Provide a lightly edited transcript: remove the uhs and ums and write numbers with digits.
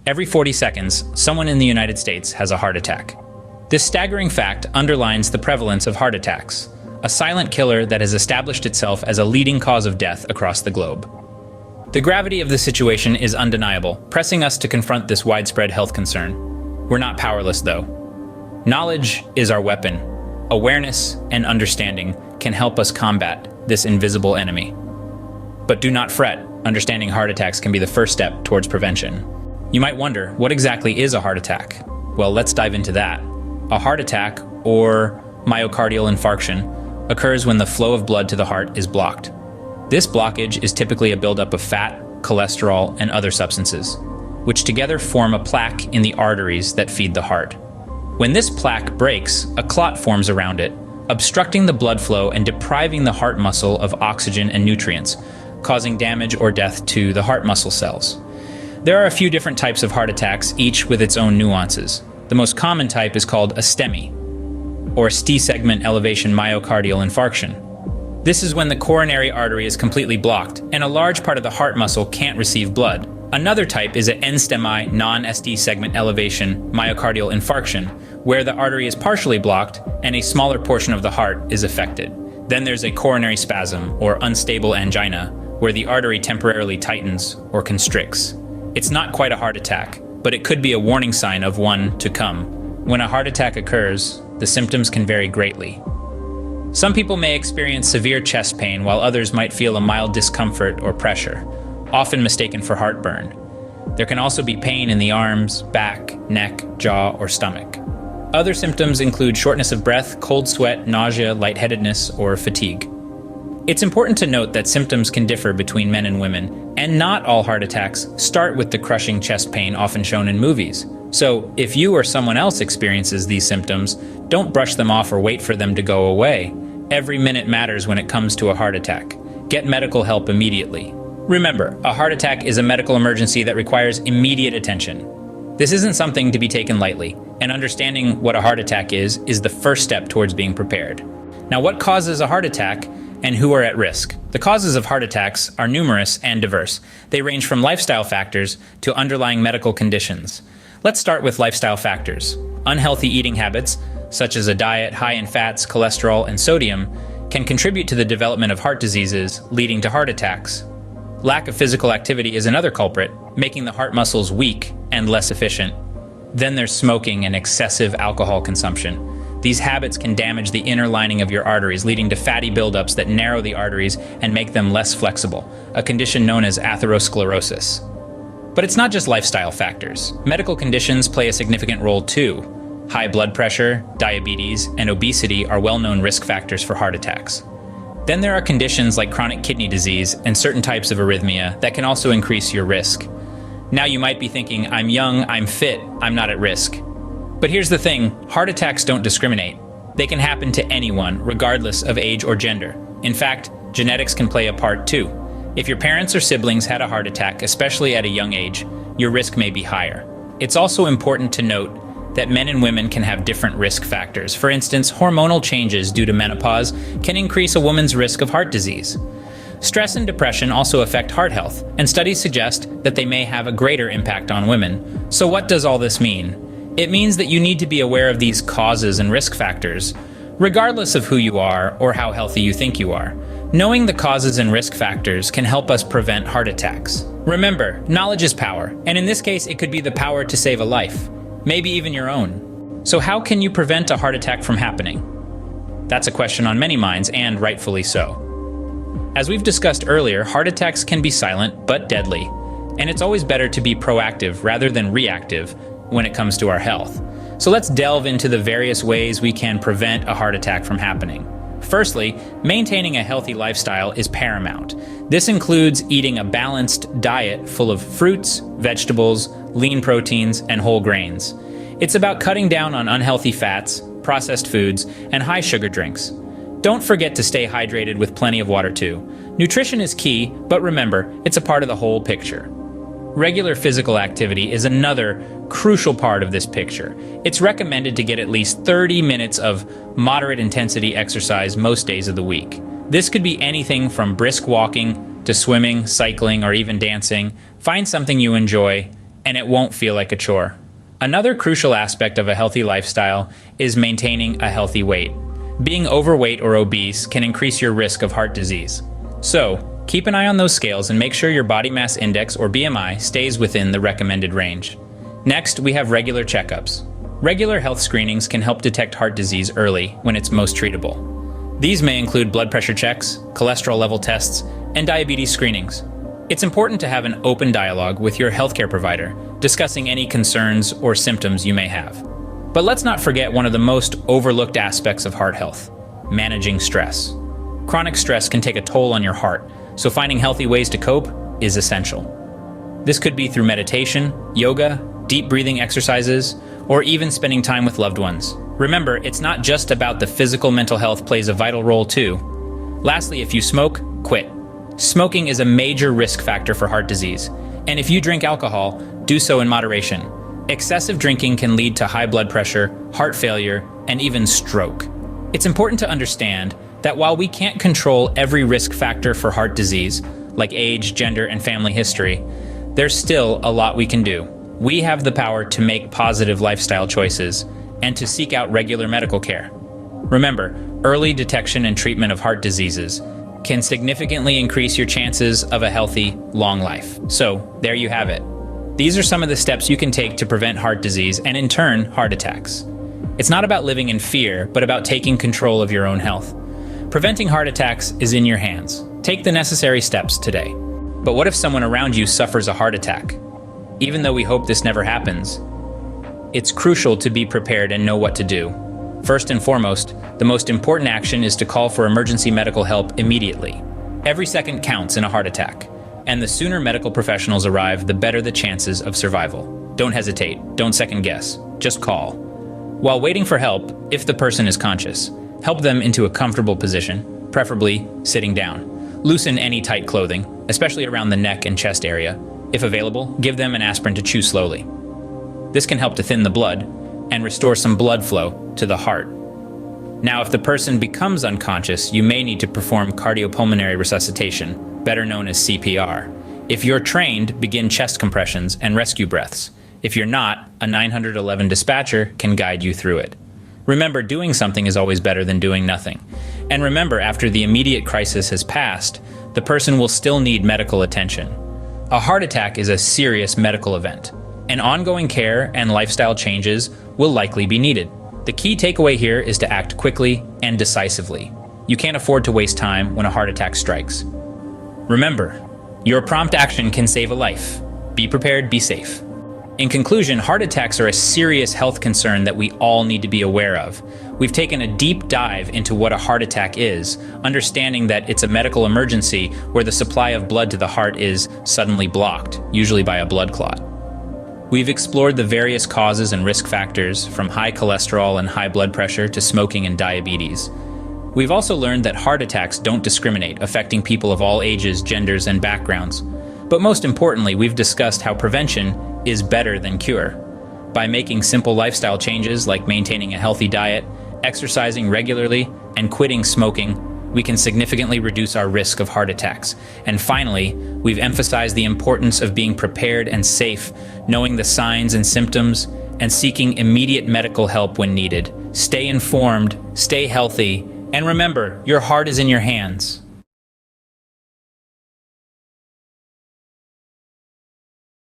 Every 40 seconds, someone in the United States has a heart attack. This staggering fact underlines the prevalence of heart attacks, a silent killer that has established itself as a leading cause of death across the globe. The gravity of the situation is undeniable, pressing us to confront this widespread health concern. We're not powerless, though. Knowledge is our weapon. Awareness and understanding can help us combat this invisible enemy. But do not fret, understanding heart attacks can be the first step towards prevention. You might wonder, what exactly is a heart attack? Well, let's dive into that. A heart attack, or myocardial infarction, occurs when the flow of blood to the heart is blocked. This blockage is typically a buildup of fat, cholesterol, and other substances, which together form a plaque in the arteries that feed the heart. When this plaque breaks, a clot forms around it, obstructing the blood flow and depriving the heart muscle of oxygen and nutrients, causing damage or death to the heart muscle cells. There are a few different types of heart attacks, each with its own nuances. The most common type is called a STEMI, or ST-segment elevation myocardial infarction. This is when the coronary artery is completely blocked, and a large part of the heart muscle can't receive blood. Another type is an NSTEMI, non-ST segment elevation myocardial infarction, where the artery is partially blocked and a smaller portion of the heart is affected. Then there's a coronary spasm, or unstable angina, where the artery temporarily tightens or constricts. It's not quite a heart attack, but it could be a warning sign of one to come. When a heart attack occurs, the symptoms can vary greatly. Some people may experience severe chest pain, while others might feel a mild discomfort or pressure, often mistaken for heartburn. There can also be pain in the arms, back, neck, jaw, or stomach. Other symptoms include shortness of breath, cold sweat, nausea, lightheadedness, or fatigue. It's important to note that symptoms can differ between men and women, and not all heart attacks start with the crushing chest pain often shown in movies. So, if you or someone else experiences these symptoms, don't brush them off or wait for them to go away. Every minute matters when it comes to a heart attack. Get medical help immediately. Remember, a heart attack is a medical emergency that requires immediate attention. This isn't something to be taken lightly, and understanding what a heart attack is the first step towards being prepared. Now, what causes a heart attack and who are at risk? The causes of heart attacks are numerous and diverse. They range from lifestyle factors to underlying medical conditions. Let's start with lifestyle factors. Unhealthy eating habits, such as a diet high in fats, cholesterol, and sodium, can contribute to the development of heart diseases, leading to heart attacks. Lack of physical activity is another culprit, making the heart muscles weak and less efficient. Then there's smoking and excessive alcohol consumption. These habits can damage the inner lining of your arteries, leading to fatty buildups that narrow the arteries and make them less flexible, a condition known as atherosclerosis. But it's not just lifestyle factors. Medical conditions play a significant role too. High blood pressure, diabetes, and obesity are well-known risk factors for heart attacks. Then there are conditions like chronic kidney disease and certain types of arrhythmia that can also increase your risk. Now you might be thinking, I'm young, I'm fit, I'm not at risk. But here's the thing, heart attacks don't discriminate. They can happen to anyone, regardless of age or gender. In fact, genetics can play a part too. If your parents or siblings had a heart attack, especially at a young age, your risk may be higher. It's also important to note that men and women can have different risk factors. For instance, hormonal changes due to menopause can increase a woman's risk of heart disease. Stress and depression also affect heart health, and studies suggest that they may have a greater impact on women. So what does all this mean? It means that you need to be aware of these causes and risk factors, regardless of who you are or how healthy you think you are. Knowing the causes and risk factors can help us prevent heart attacks. Remember, knowledge is power, and in this case, it could be the power to save a life, maybe even your own. So how can you prevent a heart attack from happening? That's a question on many minds, and rightfully so. As we've discussed earlier, heart attacks can be silent but deadly, and it's always better to be proactive rather than reactive when it comes to our health. So let's delve into the various ways we can prevent a heart attack from happening. Firstly, maintaining a healthy lifestyle is paramount. This includes eating a balanced diet full of fruits, vegetables, lean proteins, and whole grains. It's about cutting down on unhealthy fats, processed foods, and high sugar drinks. Don't forget to stay hydrated with plenty of water too. Nutrition is key, but remember, it's a part of the whole picture. Regular physical activity is another crucial part of this picture. It's recommended to get at least 30 minutes of moderate intensity exercise most days of the week. This could be anything from brisk walking to swimming, cycling, or even dancing. Find something you enjoy and it won't feel like a chore. Another crucial aspect of a healthy lifestyle is maintaining a healthy weight. Being overweight or obese can increase your risk of heart disease. So, keep an eye on those scales and make sure your body mass index or BMI stays within the recommended range. Next, we have regular checkups. Regular health screenings can help detect heart disease early when it's most treatable. These may include blood pressure checks, cholesterol level tests, and diabetes screenings. It's important to have an open dialogue with your healthcare provider, discussing any concerns or symptoms you may have. But let's not forget one of the most overlooked aspects of heart health: managing stress. Chronic stress can take a toll on your heart, so finding healthy ways to cope is essential. This could be through meditation, yoga, deep breathing exercises, or even spending time with loved ones. Remember, it's not just about the physical. Mental health plays a vital role too. Lastly, if you smoke, quit. Smoking is a major risk factor for heart disease, and if you drink alcohol, do so in moderation. Excessive drinking can lead to high blood pressure, heart failure, and even stroke. It's important to understand that while we can't control every risk factor for heart disease, like age, gender, and family history, there's still a lot we can do. We have the power to make positive lifestyle choices and to seek out regular medical care. Remember, early detection and treatment of heart diseases can significantly increase your chances of a healthy, long life. So, there you have it. These are some of the steps you can take to prevent heart disease and, in turn, heart attacks. It's not about living in fear, but about taking control of your own health. Preventing heart attacks is in your hands. Take the necessary steps today. But what if someone around you suffers a heart attack? Even though we hope this never happens, it's crucial to be prepared and know what to do. First and foremost, the most important action is to call for emergency medical help immediately. Every second counts in a heart attack, and the sooner medical professionals arrive, the better the chances of survival. Don't hesitate, don't second guess, just call. While waiting for help, if the person is conscious, help them into a comfortable position, preferably sitting down. Loosen any tight clothing, especially around the neck and chest area. If available, give them an aspirin to chew slowly. This can help to thin the blood and restore some blood flow to the heart. Now, if the person becomes unconscious, you may need to perform cardiopulmonary resuscitation, better known as CPR. If you're trained, begin chest compressions and rescue breaths. If you're not, a 911 dispatcher can guide you through it. Remember, doing something is always better than doing nothing. And remember, after the immediate crisis has passed, the person will still need medical attention. A heart attack is a serious medical event, and ongoing care and lifestyle changes will likely be needed. The key takeaway here is to act quickly and decisively. You can't afford to waste time when a heart attack strikes. Remember, your prompt action can save a life. Be prepared, be safe. In conclusion, heart attacks are a serious health concern that we all need to be aware of. We've taken a deep dive into what a heart attack is, understanding that it's a medical emergency where the supply of blood to the heart is suddenly blocked, usually by a blood clot. We've explored the various causes and risk factors, from high cholesterol and high blood pressure to smoking and diabetes. We've also learned that heart attacks don't discriminate, affecting people of all ages, genders, and backgrounds. But most importantly, we've discussed how prevention is better than cure. By making simple lifestyle changes like maintaining a healthy diet, exercising regularly, and quitting smoking, we can significantly reduce our risk of heart attacks. And finally, we've emphasized the importance of being prepared and safe, knowing the signs and symptoms, and seeking immediate medical help when needed. Stay informed, stay healthy, and remember, your heart is in your hands.